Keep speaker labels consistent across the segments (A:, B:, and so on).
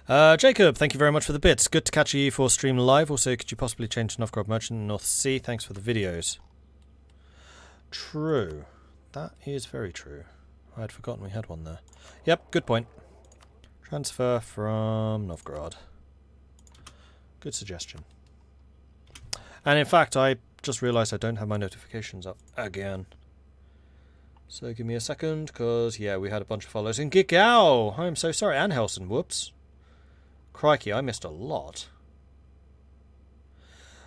A: Jacob, thank you very much for the bits. Good to catch you for stream live. Also, could you possibly change to Novgorod Merchant in North Sea? Thanks for the videos. True. That is very true. I had forgotten we had one there. Yep, good point. Transfer from Novgorod. Good suggestion. And in fact, I just realised I don't have my notifications up again. So give me a second, because, yeah, we had a bunch of follows in Gigao. I'm so sorry. And Helson, whoops. Crikey, I missed a lot.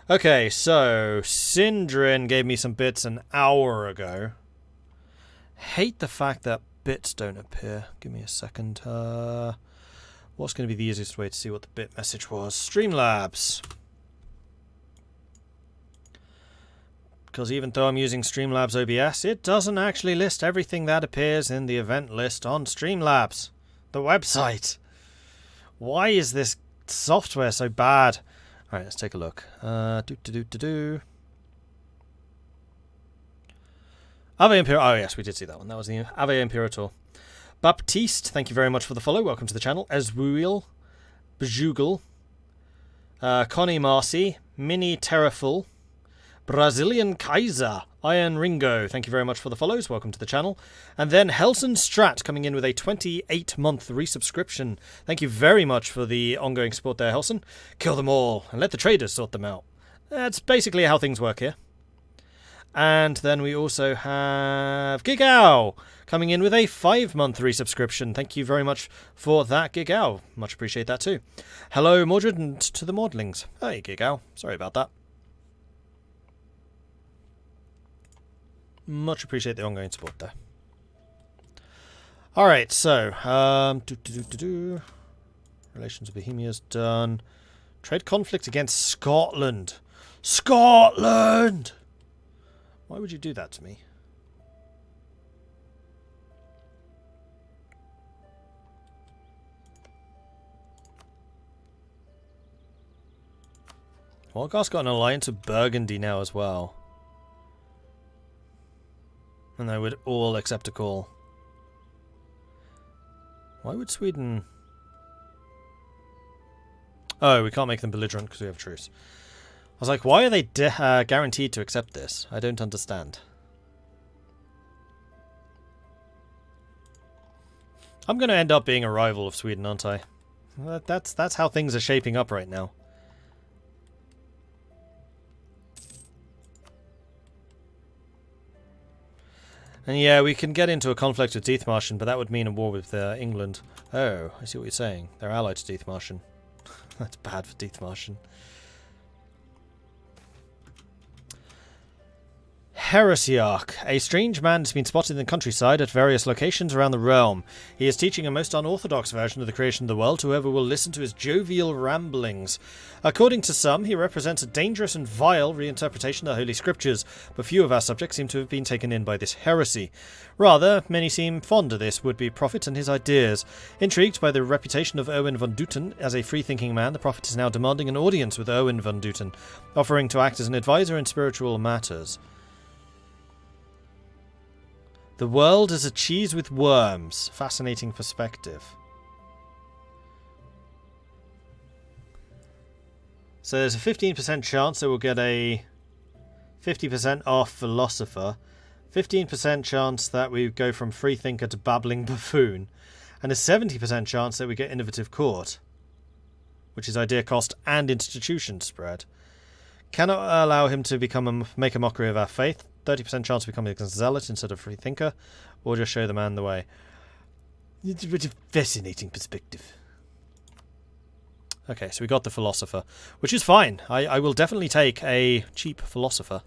A: Okay, so Sindrin gave me some bits an hour ago. Hate the fact that bits don't appear. Give me a second. What's going to be the easiest way to see what the bit message was? Streamlabs. Because even though I'm using Streamlabs OBS, it doesn't actually list everything that appears in the event list on Streamlabs, the website. Why is this software so bad? Alright, let's take a look. Ave Imperator. Oh, yes, we did see that one. That was the Ave Imperator. Baptiste, thank you very much for the follow. Welcome to the channel. Ezwuil, Bjugal, Connie Marcy, Mini Terraful, Brazilian Kaiser, Iron Ringo, thank you very much for the follows. Welcome to the channel. And then Helson Strat coming in with a 28-month resubscription. Thank you very much for the ongoing support there, Helson. Kill them all and let the traders sort them out. That's basically how things work here. And then we also have Gigao coming in with a 5-month resubscription. Thank you very much for that, Gigao. Much appreciate that too. Hello, Mordred, and to the Mordlings. Hey, Gigao. Sorry about that. Much appreciate the ongoing support there. Alright, so, Relations with Bohemia's done. Trade conflict against Scotland. Scotland! Why would you do that to me? Walgar's got an alliance with Burgundy now as well. And they would all accept a call. Why would Sweden... Oh, we can't make them belligerent because we have a truce. I was like, why are they guaranteed to accept this? I don't understand. I'm going to end up being a rival of Sweden, aren't I? That's how things are shaping up right now. And yeah, we can get into a conflict with Dithmarschen, but that would mean a war with England. Oh, I see what you're saying. They're allied to Dithmarschen. That's bad for Dithmarschen. Heresiarch. A strange man has been spotted in the countryside at various locations around the realm. He is teaching a most unorthodox version of the creation of the world to whoever will listen to his jovial ramblings. According to some, he represents a dangerous and vile reinterpretation of the Holy Scriptures, but few of our subjects seem to have been taken in by this heresy. Rather, many seem fond of this would-be prophet and his ideas. Intrigued by the reputation of Owen von Duten as a free-thinking man, the prophet is now demanding an audience with Owen von Duten, offering to act as an advisor in spiritual matters. The world is a cheese with worms. Fascinating perspective. So there's a 15% chance that we'll get a 50% off philosopher, 15% chance that we go from freethinker to babbling buffoon, and a 70% chance that we get innovative court, which is idea cost and institution spread. Cannot allow him to make a mockery of our faith. 30% chance of becoming a zealot instead of free thinker, or just show the man the way. It's a fascinating perspective. Okay, so we got the philosopher, which is fine. I will definitely take a cheap philosopher.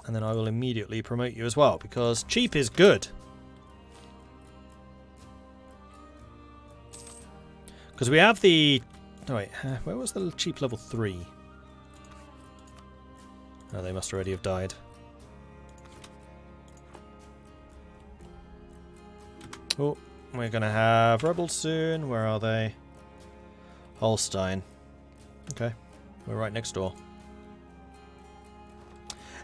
A: And then I will immediately promote you as well, because cheap is good. Because we have the... Oh wait, where was the cheap level 3? Oh, they must already have died. Oh, we're going to have rebels soon. Where are they? Holstein. Okay, we're right next door.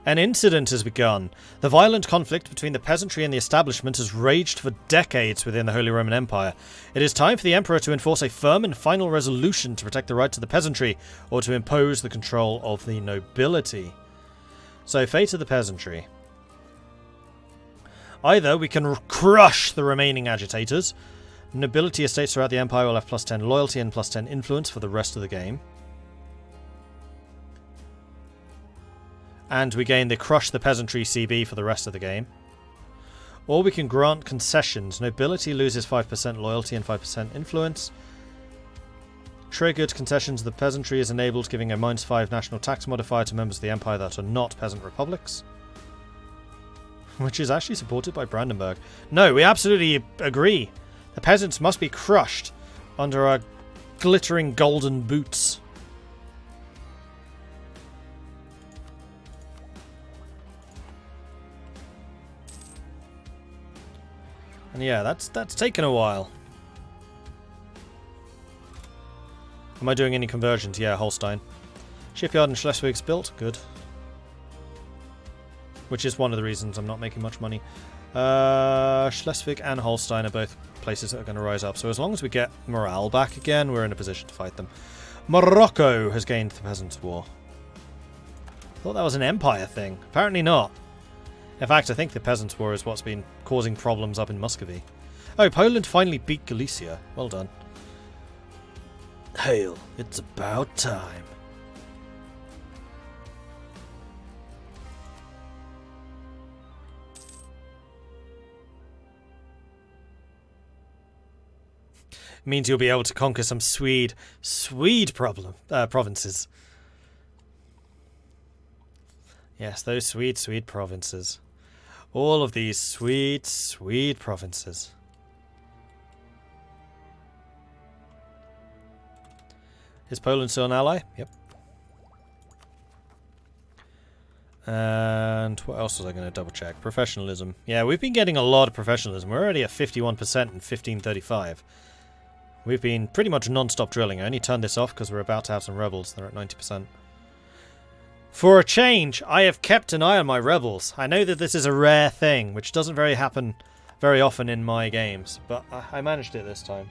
A: An incident has begun. The violent conflict between the peasantry and the establishment has raged for decades within the Holy Roman Empire. It is time for the Emperor to enforce a firm and final resolution to protect the rights of the peasantry, or to impose the control of the nobility. So, fate of the peasantry. Either we can crush the remaining agitators. Nobility estates throughout the Empire will have +10 loyalty and +10 influence for the rest of the game. And we gain the Crush the Peasantry CB for the rest of the game. Or we can grant concessions. Nobility loses 5% loyalty and 5% influence. Triggered concessions of the peasantry is enabled, giving a -5 national tax modifier to members of the Empire that are not peasant republics. Which is actually supported by Brandenburg. No, we absolutely agree. The peasants must be crushed under our glittering golden boots. And yeah, that's taken a while. Am I doing any conversions? Yeah, Holstein. Shipyard in Schleswig's built. Good. Which is one of the reasons I'm not making much money. Schleswig and Holstein are both places that are going to rise up. So as long as we get morale back again, we're in a position to fight them. Morocco has gained the Peasants' War. Thought that was an empire thing. Apparently not. In fact, I think the Peasants' War is what's been causing problems up in Muscovy. Oh, Poland finally beat Galicia. Well done. Hail, it's about time. Means you'll be able to conquer some Swede provinces. Yes, those Swede provinces. All of these Swede provinces. Is Poland still an ally? Yep. And what else was I going to double check? Professionalism. Yeah, we've been getting a lot of professionalism. We're already at 51% in 1535. We've been pretty much non-stop drilling. I only turned this off because we're about to have some rebels. They're at 90%. For a change, I have kept an eye on my rebels. I know that this is a rare thing, which doesn't happen very often in my games, but I managed it this time.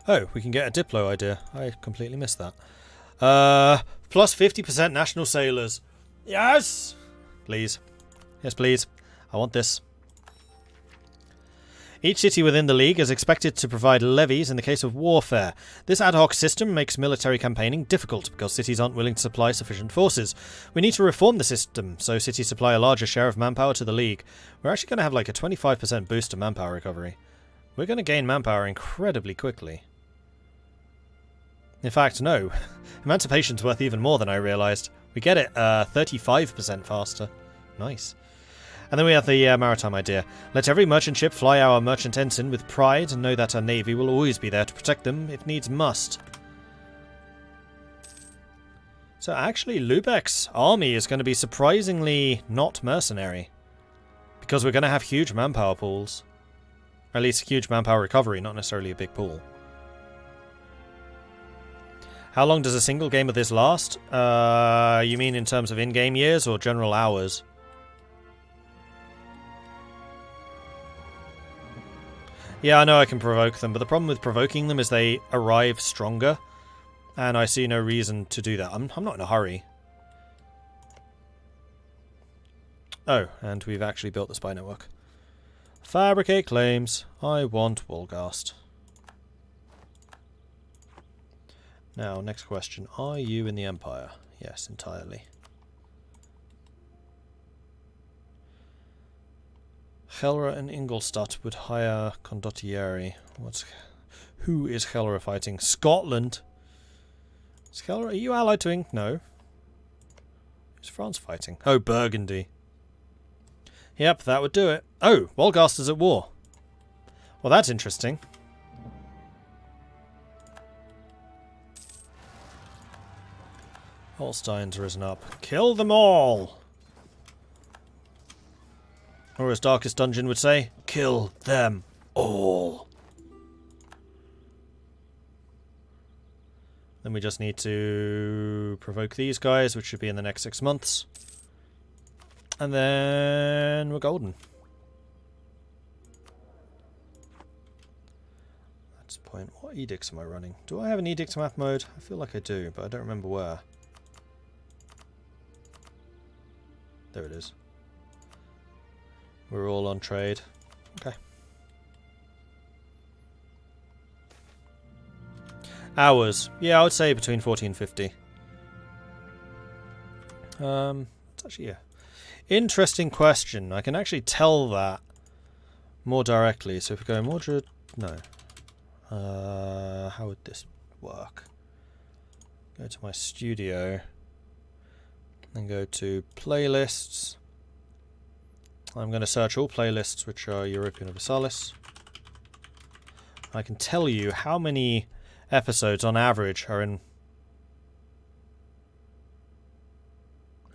A: Oh, we can get a Diplo idea. I completely missed that. Plus 50% national sailors. Yes! Please. Yes, please. I want this. Each city within the League is expected to provide levies in the case of warfare. This ad hoc system makes military campaigning difficult because cities aren't willing to supply sufficient forces. We need to reform the system so cities supply a larger share of manpower to the League. We're actually going to have like a 25% boost to manpower recovery. We're going to gain manpower incredibly quickly. In fact, no. Emancipation's worth even more than I realised. We get it 35% faster. Nice. And then we have the maritime idea. Let every merchant ship fly our merchant ensign with pride and know that our navy will always be there to protect them if needs must. So actually, Lubeck's army is going to be surprisingly not mercenary. Because we're going to have huge manpower pools. Or at least huge manpower recovery, not necessarily a big pool. How long does a single game of this last? You mean in terms of in-game years or general hours? Yeah, I know I can provoke them, but the problem with provoking them is they arrive stronger. And I see no reason to do that. I'm not in a hurry. Oh, and we've actually built the spy network. Fabricate claims. I want Wolgast. Now, next question. Are you in the Empire? Yes, entirely. Helra and Ingolstadt would hire condottieri. Who is Helra fighting? Scotland? Is Helra, are you allied to No. Who's France fighting? Oh, Burgundy. Yep, that would do it. Oh, Wolgast is at war. Well, that's interesting. Holstein's risen up. Kill them all! Or as Darkest Dungeon would say, kill them all. Then we just need to provoke these guys, which should be in the next 6 months. And then we're golden. That's the point. What edicts am I running? Do I have an edict map mode? I feel like I do, but I don't remember where. There it is. We're all on trade. Okay. Hours. Yeah, I would say between 40 and 50. It's actually, yeah. Interesting question. I can actually tell that more directly. So if we go Mordred... No. How would this work? Go to my studio. Then go to playlists. I'm going to search all playlists which are Europa Universalis. I can tell you how many episodes on average are in...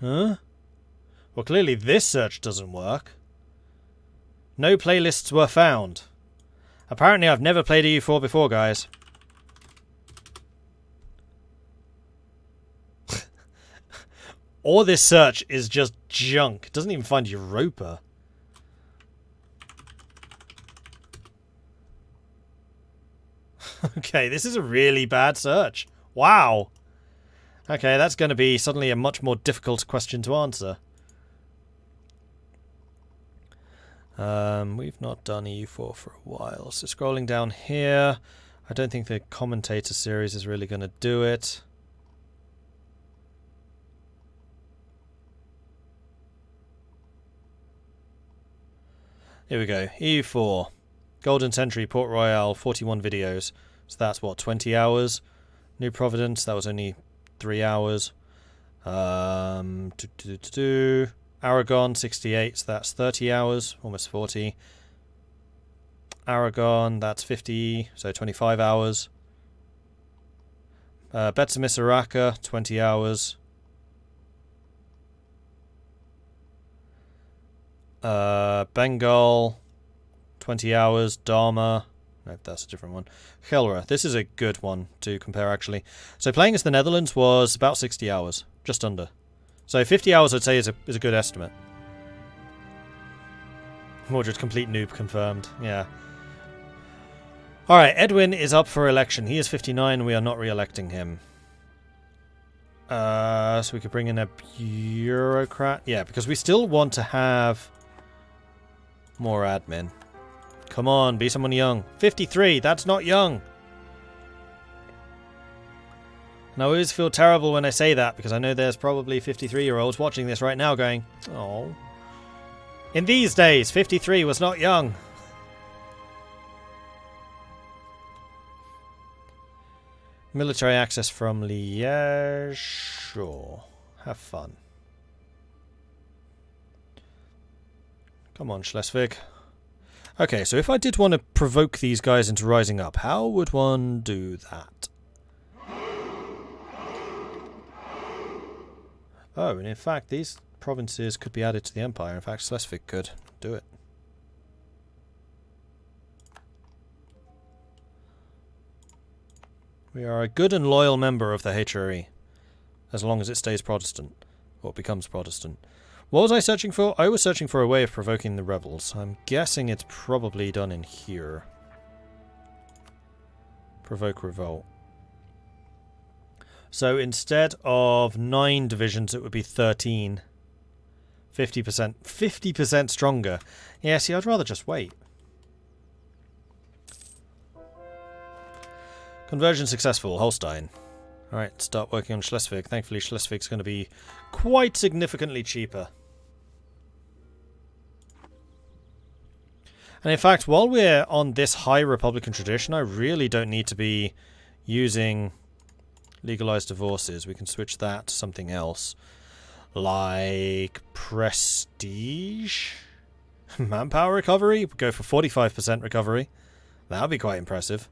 A: Huh? Well, clearly this search doesn't work. No playlists were found. Apparently I've never played EU4 before, guys. Or this search is just junk. It doesn't even find Europa. Okay, this is a really bad search. Wow. Okay, that's going to be suddenly a much more difficult question to answer. We've not done EU4 for a while. So scrolling down here, I don't think the commentator series is really going to do it. Here we go. EU4. Golden Century, Port Royal, 41 videos. So that's what, 20 hours? New Providence, that was only 3 hours. Aragon, 68, so that's 30 hours, almost 40. Aragon, that's 50, so 25 hours. Betsamis 20 hours. Bengal, 20 hours. Dharma, no, that's a different one. Gelre, this is a good one to compare actually. So playing as the Netherlands was about 60 hours, just under. So 50 hours I'd say is a good estimate. Mordred complete noob confirmed, yeah. Alright, Edwin is up for election. He is 59, we are not re-electing him. So we could bring in a bureaucrat. Yeah, because we still want to have more admin. Come on, be someone young. 53, that's not young. And I always feel terrible when I say that, because I know there's probably 53-year-olds watching this right now going, oh. In these days, 53 was not young. Military access from Liège. Sure. Have fun. Come on, Schleswig. Okay, so if I did want to provoke these guys into rising up, how would one do that? Oh, and in fact, these provinces could be added to the Empire. In fact, Schleswig could do it. We are a good and loyal member of the HRE, as long as it stays Protestant, or becomes Protestant. What was I searching for? I was searching for a way of provoking the rebels. I'm guessing it's probably done in here. Provoke revolt. So instead of 9 divisions, it would be 13. 50%. 50% stronger. Yeah, see, I'd rather just wait. Conversion successful. Holstein. Alright, start working on Schleswig. Thankfully, Schleswig's going to be quite significantly cheaper. And in fact, while we're on this high Republican tradition, I really don't need to be using legalized divorces. We can switch that to something else. Like prestige? Manpower recovery? We go for 45% recovery. That would be quite impressive.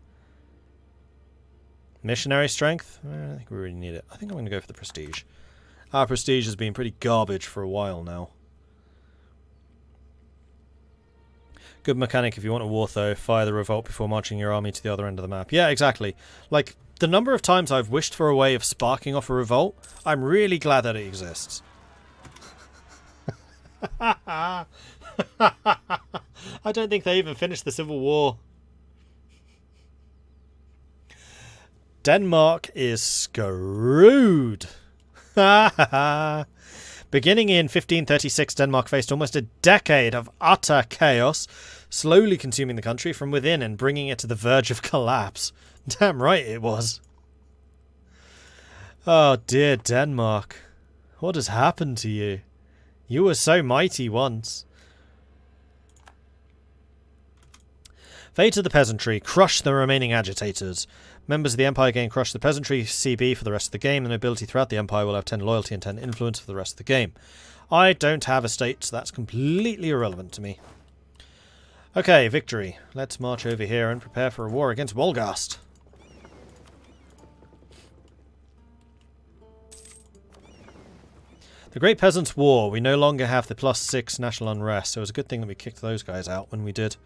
A: Missionary strength? I don't think we really need it. I think I'm going to go for the prestige. Our prestige has been pretty garbage for a while now. Good mechanic if you want a war though. Fire the revolt before marching your army to the other end of the map. Yeah, exactly. Like, The number of times I've wished for a way of sparking off a revolt, I'm really glad that it exists. I don't think they even finished the Civil War. Denmark is screwed. Beginning in 1536, Denmark faced almost a decade of utter chaos, slowly consuming the country from within and bringing it to the verge of collapse. Damn right it was. Oh dear Denmark. What has happened to you? You were so mighty once. Fate of the peasantry. Crush the remaining agitators. Members of the Empire gain crush the peasantry CB for the rest of the game. The nobility throughout the Empire will have 10 loyalty and 10 influence for the rest of the game. I don't have a state, so that's completely irrelevant to me. Okay, victory. Let's march over here and prepare for a war against Wolgast. The Great Peasants' War. We no longer have the +6 national unrest, so it was a good thing that we kicked those guys out when we did.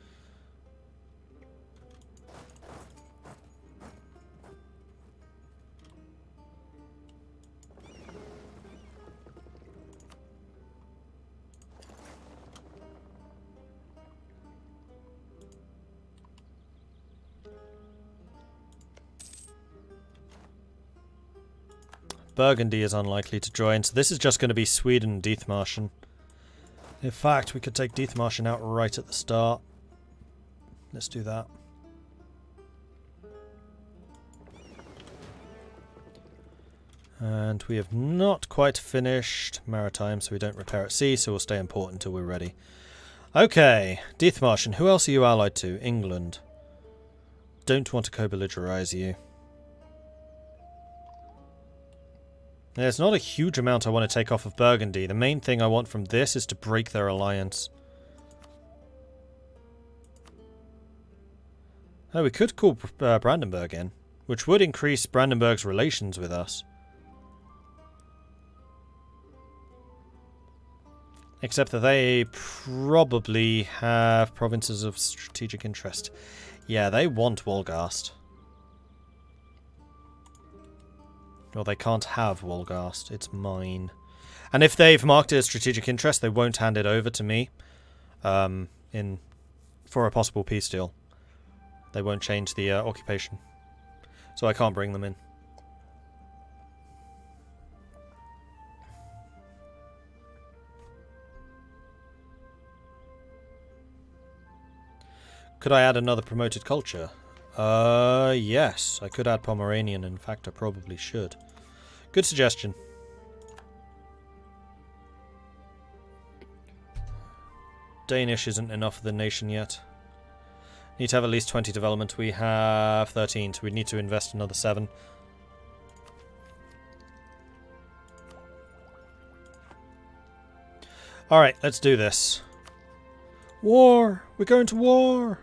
A: Burgundy is unlikely to join, so this is just going to be Sweden and Dithmarschen. In fact, we could take Dithmarschen out right at the start. Let's do that. And we have not quite finished Maritime, so we don't repair at sea, so we'll stay in port until we're ready. Okay, Dithmarschen. Who else are you allied to? England. Don't want to co-belligerize you. There's not a huge amount I want to take off of Burgundy. The main thing I want from this is to break their alliance. Oh, we could call Brandenburg in, which would increase Brandenburg's relations with us. Except that they probably have provinces of strategic interest. Yeah, they want Wolgast. Well, they can't have Wolgast. It's mine. And if they've marked it as strategic interest, they won't hand it over to me for a possible peace deal. They won't change the occupation. So I can't bring them in. Could I add another promoted culture? Yes. I could add Pomeranian. In fact, I probably should. Good suggestion. Danish isn't enough for the nation yet. Need to have at least 20 development. We have 13, so we need to invest another 7. Alright, let's do this. War! We're going to war!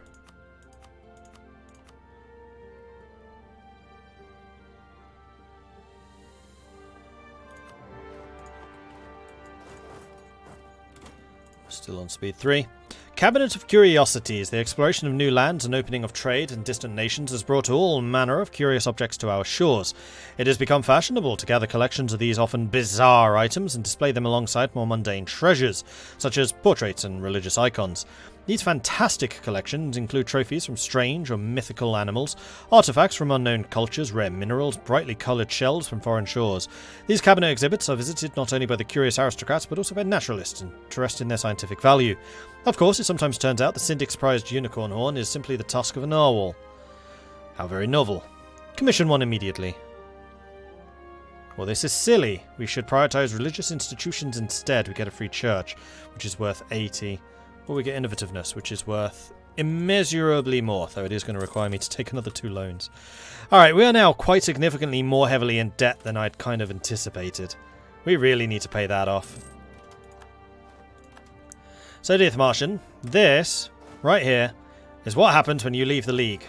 A: Still on speed 3. Cabinet of Curiosities. The exploration of new lands and opening of trade in distant nations has brought all manner of curious objects to our shores. It has become fashionable to gather collections of these often bizarre items and display them alongside more mundane treasures, such as portraits and religious icons. These fantastic collections include trophies from strange or mythical animals, artifacts from unknown cultures, rare minerals, brightly coloured shells from foreign shores. These cabinet exhibits are visited not only by the curious aristocrats, but also by naturalists interested in their scientific value. Of course, it sometimes turns out the Syndic's prized unicorn horn is simply the tusk of a narwhal. How very novel. Commission one immediately. Well, this is silly. We should prioritise religious institutions instead. We get a free church, which is worth 80. Or we get innovativeness, which is worth immeasurably more, though it is going to require me to take another 2 loans. Alright, we are now quite significantly more heavily in debt than I'd kind of anticipated. We really need to pay that off. So, Dithmarschen, this, right here, is what happens when you leave the League.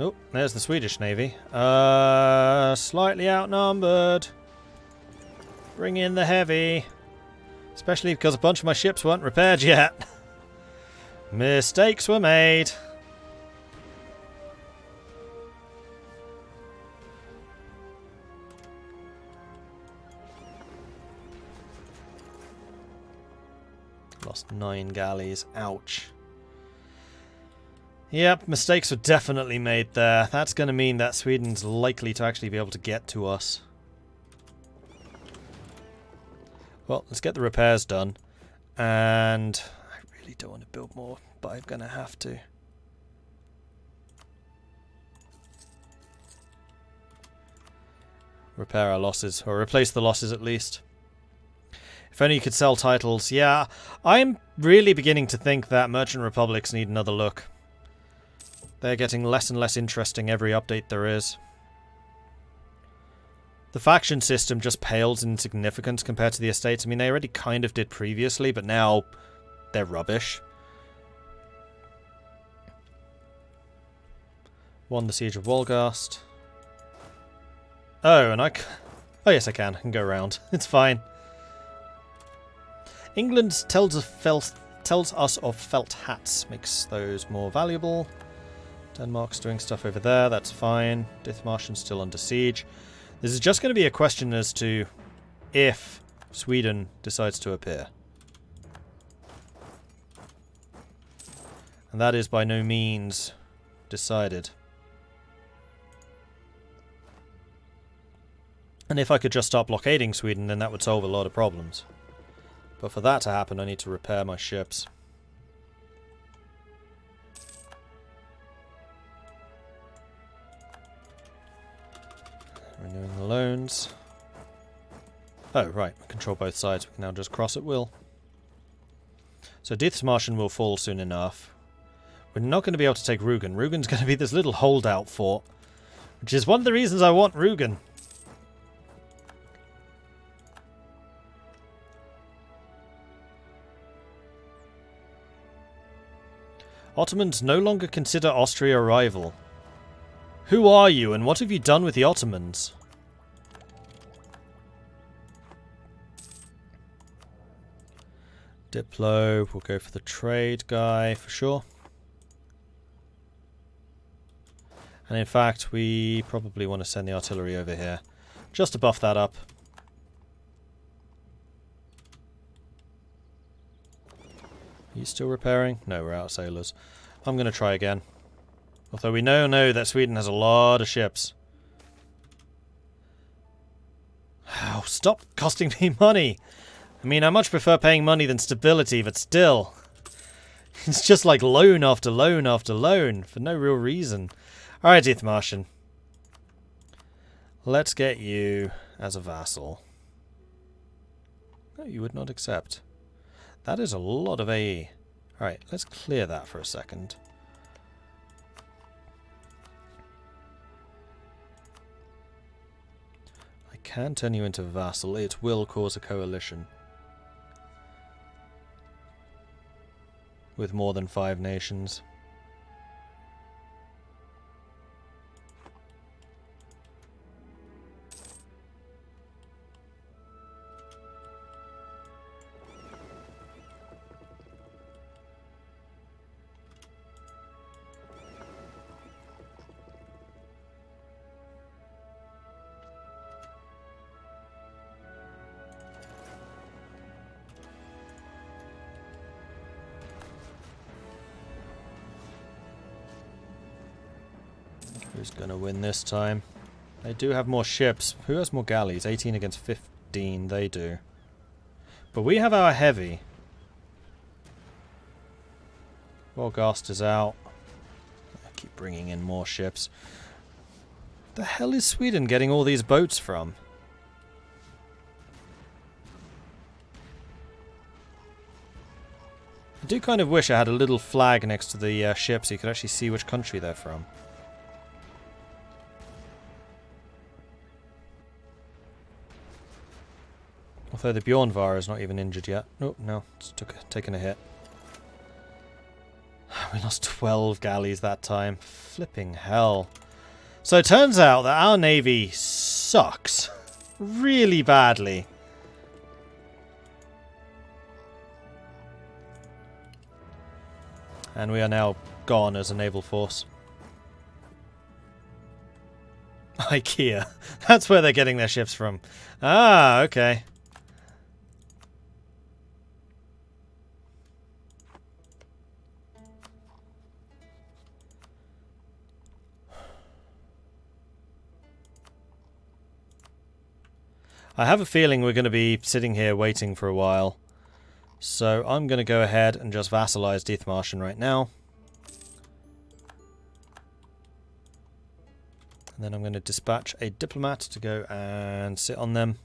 A: Oh, there's the Swedish Navy. Slightly outnumbered. Bring in the heavy. Especially because a bunch of my ships weren't repaired yet. Mistakes were made. Lost 9 galleys. Ouch. Yep, mistakes were definitely made there. That's going to mean that Sweden's likely to actually be able to get to us. Well, let's get the repairs done. And I really don't want to build more, but I'm going to have to. Repair our losses, or replace the losses at least. If only you could sell titles. Yeah, I'm really beginning to think that Merchant Republics need another look. They're getting less and less interesting every update there is. The faction system just pales in significance compared to the estates. I mean, they already kind of did previously, but now they're rubbish. Won the Siege of Wolgast. Oh, and oh yes, I can. I can go around. It's fine. England tells us of felt hats. Makes those more valuable. Denmark's doing stuff over there. That's fine. Dithmarschen's still under siege. This is just going to be a question as to if Sweden decides to appear. And that is by no means decided. And if I could just start blockading Sweden, then that would solve a lot of problems. But for that to happen, I need to repair my ships. Renewing the loans. Oh, right. We control both sides. We can now just cross at will. So Dithmarschen will fall soon enough. We're not going to be able to take Rügen. Rügen's going to be this little holdout fort. Which is one of the reasons I want Rügen. Ottomans no longer consider Austria a rival. Who are you, and what have you done with the Ottomans? Diplo, we'll go for the trade guy for sure. And in fact, we probably want to send the artillery over here, just to buff that up. Are you still repairing? No, we're out of sailors. I'm going to try again. Although we know that Sweden has a lot of ships. Oh, stop costing me money! I mean, I much prefer paying money than stability, but still. It's just like loan after loan after loan, for no real reason. Alright, Dithmarschen. Let's get you as a vassal. No, you would not accept. That is a lot of AE. Alright, let's clear that for a second. I can turn you into a vassal. It will cause a coalition. With more than 5 nations. Who's gonna win this time? They do have more ships. Who has more galleys? 18 against 15. They do. But we have our heavy. Wolgast is out. I keep bringing in more ships. The hell is Sweden getting all these boats from? I do kind of wish I had a little flag next to the ship so you could actually see which country they're from. Although the Bjornvar is not even injured yet. Oh, no, it's taken a hit. We lost 12 galleys that time. Flipping hell. So it turns out that our navy sucks really badly. And we are now gone as a naval force. IKEA. That's where they're getting their ships from. Ah, okay. I have a feeling we're going to be sitting here waiting for a while. So I'm going to go ahead and just vassalize Dithmarschen right now. And then I'm going to dispatch a diplomat to go and sit on them.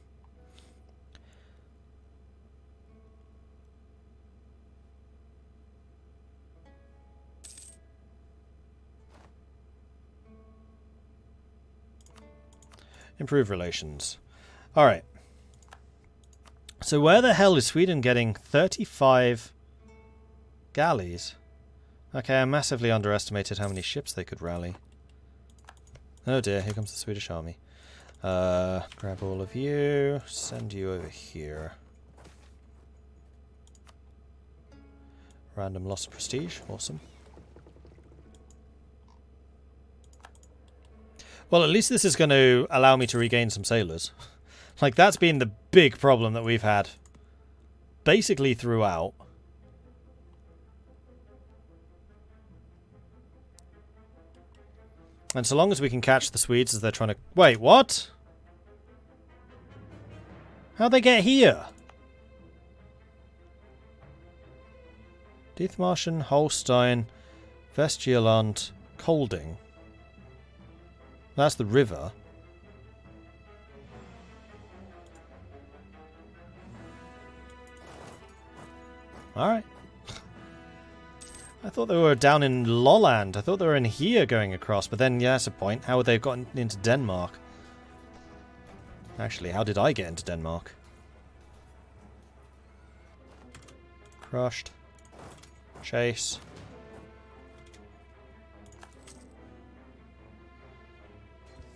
A: Improve relations. Alright. So where the hell is Sweden getting 35 galleys? Okay, I massively underestimated how many ships they could rally. Oh dear, here comes the Swedish army. Grab all of you, send you over here. Random loss of prestige, awesome. Well, at least this is going to allow me to regain some sailors. Like, that's been the big problem that we've had basically throughout. And so long as we can catch the Swedes as they're trying to... Wait, what? How'd they get here? Dithmarschen, Holstein, Vestjylland, Kolding. That's the river. Alright. I thought they were down in Lolland. I thought they were in here going across. But then, yeah, that's a point. How would they have gotten into Denmark? Actually, how did I get into Denmark? Crushed. Chase.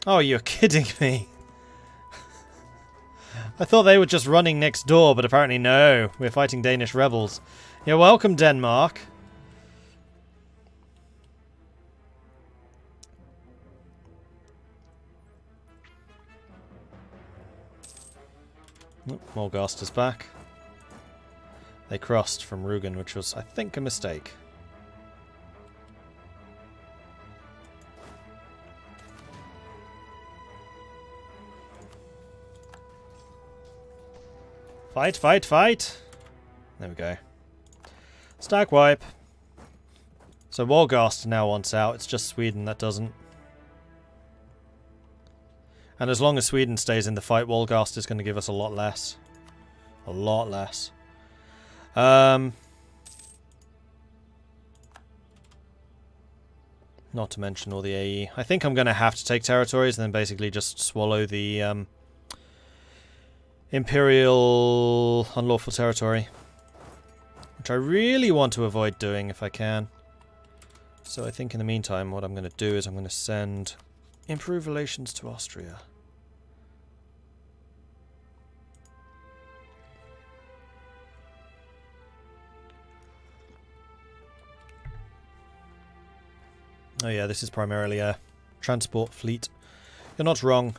A: Oh, you're kidding me. I thought they were just running next door, but apparently no. We're fighting Danish rebels. You're welcome, Denmark. Oh, Morgast is back. They crossed from Rügen, which was, I think, a mistake. Fight, fight, fight! There we go. Stack wipe. So Morgast now wants out, it's just Sweden that doesn't. And as long as Sweden stays in the fight, Wolgast is going to give us a lot less. A lot less. Not to mention all the AE. I think I'm going to have to take territories and then basically just swallow the Imperial unlawful territory. Which I really want to avoid doing if I can. So I think in the meantime what I'm going to do is I'm going to send improve relations to Austria. Oh yeah, this is primarily a transport fleet. You're not wrong.